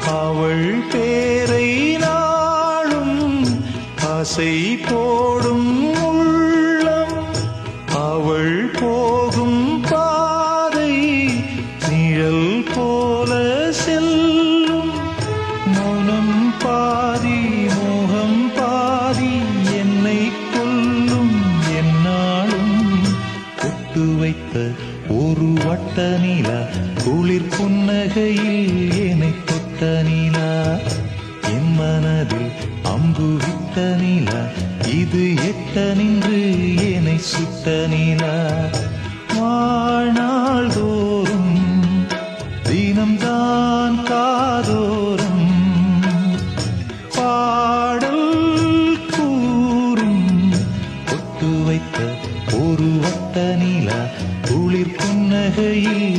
அவள் பேரை நாளும் ஆசை போடும் உள்ளம். அவள் போகும் பாதை நிழல் போல செல்லும். மௌனம் பாதி மோகம் பாதி என்னை கொல்லும் என்னாலும். ஒட்டு வைத்த ஒரு வட்ட நிலா குளிர் புன்னகையில் என்னை தொட்ட நிலா. என் மனதில் அம்பு விட்ட நிலா இது எட்ட நின்று என்னை சுட்ட நிலா. வாழ்நாள் தோறும் தினம்தான் காதோறும் பாடல் கூறும். ஒட்டு வைத்த ஒரு வட்ட நிலா குளிர் புன்னகையில்